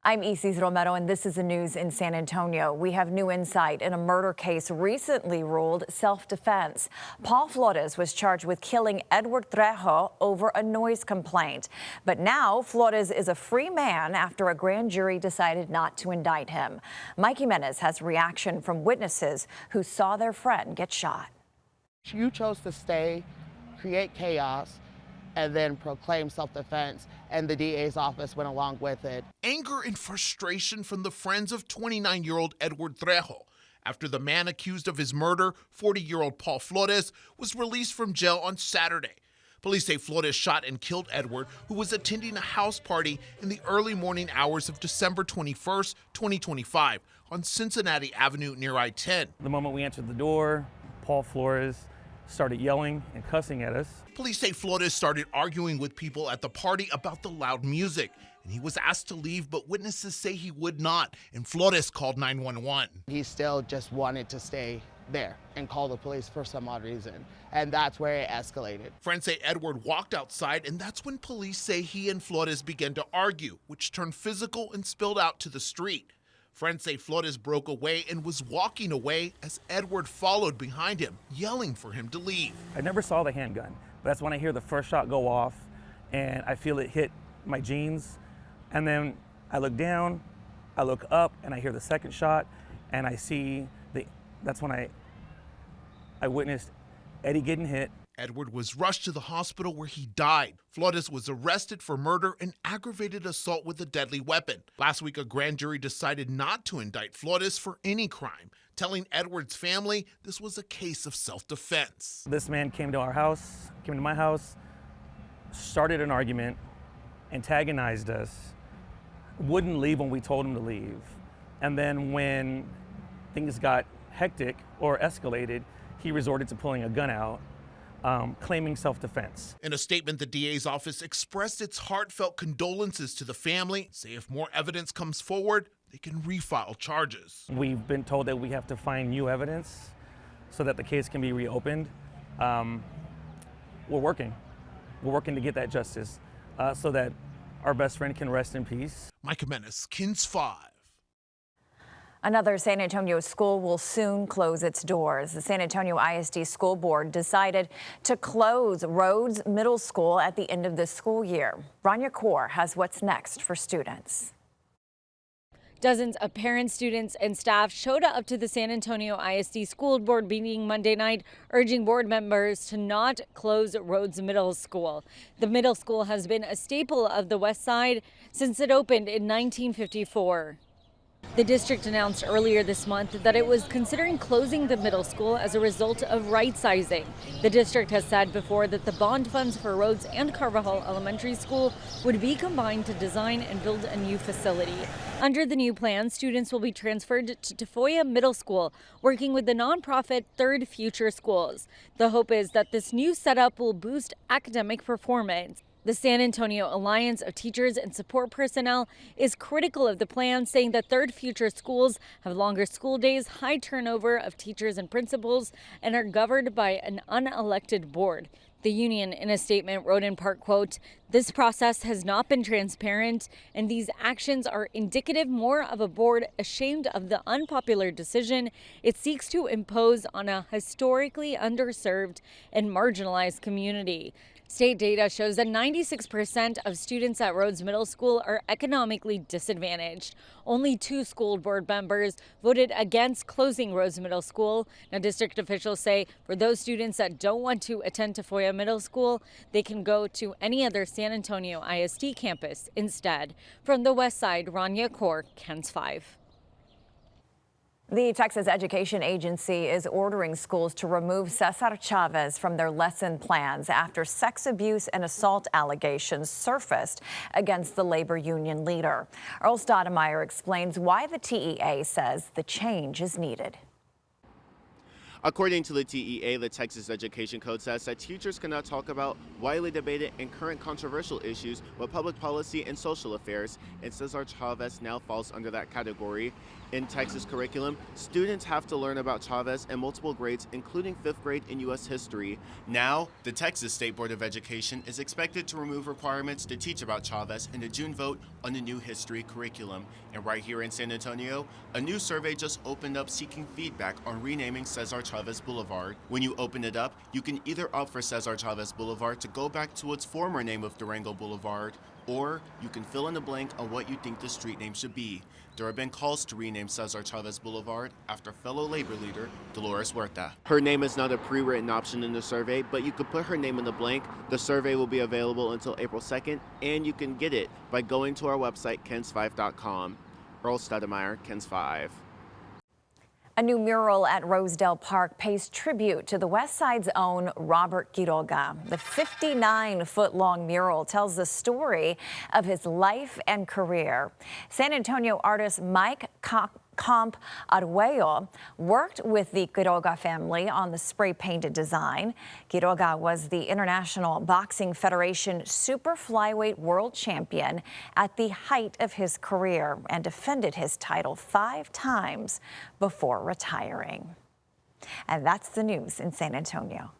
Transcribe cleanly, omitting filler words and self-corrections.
I'm Isis Romero, and this is the news in San Antonio. We have new insight in a murder case recently ruled self-defense. Paul Flores was charged with killing Edward Trejo over a noise complaint. But now Flores is a free man after a grand jury decided not to indict him. Mike Jimenez has reaction from witnesses who saw their friend get shot. You chose to stay, create chaos, and then proclaim self-defense, and the DA's office went along with it. Anger and frustration from the friends of 29-year-old Edward Trejo after the man accused of his murder, 40-year-old Paul Flores, was released from jail on Saturday. Police say Flores shot and killed Edward, who was attending a house party in the early morning hours of December 21st, 2025, on Cincinnati Avenue near I-10. The moment we answered the door, Paul Flores started yelling and cussing at us. Police say Flores started arguing with people at the party about the loud music, and he was asked to leave, but witnesses say he would not, and Flores called 911. He still just wanted to stay there and call the police for some odd reason, and that's where it escalated. Friends say Edward walked outside, and that's when police say he and Flores began to argue, which turned physical and spilled out to the street. Friends say Flores broke away and was walking away as Edward followed behind him, yelling for him to leave. I never saw the handgun, but that's when I hear the first shot go off and I feel it hit my jeans. And then I look down, I look up, and I hear the second shot, and I see that's when I witnessed Eddie getting hit. Edward was rushed to the hospital where he died. Flores was arrested for murder and aggravated assault with a deadly weapon. Last week, a grand jury decided not to indict Flores for any crime, telling Edward's family this was a case of self-defense. This man came to my house, started an argument, antagonized us, wouldn't leave when we told him to leave. And then when things got hectic or escalated, he resorted to pulling a gun out, claiming self-defense. In a statement, the DA's office expressed its heartfelt condolences to the family, say if more evidence comes forward, they can refile charges. We've been told that we have to find new evidence so that the case can be reopened. We're working to get that justice so that our best friend can rest in peace. Mike Jimenez, KINS 5. Another San Antonio school will soon close its doors. The San Antonio ISD School Board decided to close Rhodes Middle School at the end of this school year. Rania Kaur has what's next for students. Dozens of parents, students, and staff showed up to the San Antonio ISD School Board meeting Monday night, urging board members to not close Rhodes Middle School. The middle school has been a staple of the West Side since it opened in 1954. The district announced earlier this month that it was considering closing the middle school as a result of right-sizing. The district has said before that the bond funds for Rhodes and Carvajal Elementary School would be combined to design and build a new facility. Under the new plan, students will be transferred to Tafoya Middle School, working with the nonprofit Third Future Schools. The hope is that this new setup will boost academic performance. The San Antonio Alliance of Teachers and Support Personnel is critical of the plan, saying that Third Future Schools have longer school days, high turnover of teachers and principals, and are governed by an unelected board. The union, in a statement, wrote in part, quote, "This process has not been transparent, and these actions are indicative more of a board ashamed of the unpopular decision it seeks to impose on a historically underserved and marginalized community." State data shows that 96% of students at Rhodes Middle School are economically disadvantaged. Only 2 school board members voted against closing Rhodes Middle School. Now, district officials say for those students that don't want to attend Tafoya Middle School, they can go to any other San Antonio ISD campus instead. From the West Side, Rania Kaur, KINS 5. The Texas Education Agency is ordering schools to remove Cesar Chavez from their lesson plans after sex abuse and assault allegations surfaced against the labor union leader. Earl Stoudemire explains why the TEA says the change is needed. According to the TEA, the Texas Education Code says that teachers cannot talk about widely debated and current controversial issues with public policy and social affairs, and Cesar Chavez now falls under that category. In Texas curriculum, students have to learn about Chavez in multiple grades, including 5th grade in U.S. history. Now, the Texas State Board of Education is expected to remove requirements to teach about Chavez in a June vote on the new history curriculum. And right here in San Antonio, a new survey just opened up seeking feedback on renaming Cesar Chavez Boulevard. When you open it up, you can either opt for Cesar Chavez Boulevard to go back to its former name of Durango Boulevard, or you can fill in the blank on what you think the street name should be. There have been calls to rename Cesar Chavez Boulevard after fellow labor leader Dolores Huerta. Her name is not a pre-written option in the survey, but you could put her name in the blank. The survey will be available until April 2nd, and you can get it by going to our website, kens5.com. Earl Stedemeyer, KENS 5. A new mural at Rosedale Park pays tribute to the West Side's own Robert Quiroga. The 59-foot-long mural tells the story of his life and career. San Antonio artist Mike Comp Arguello worked with the Quiroga family on the spray-painted design. Quiroga was the International Boxing Federation Super Flyweight World Champion at the height of his career and defended his title 5 times before retiring. And that's the news in San Antonio.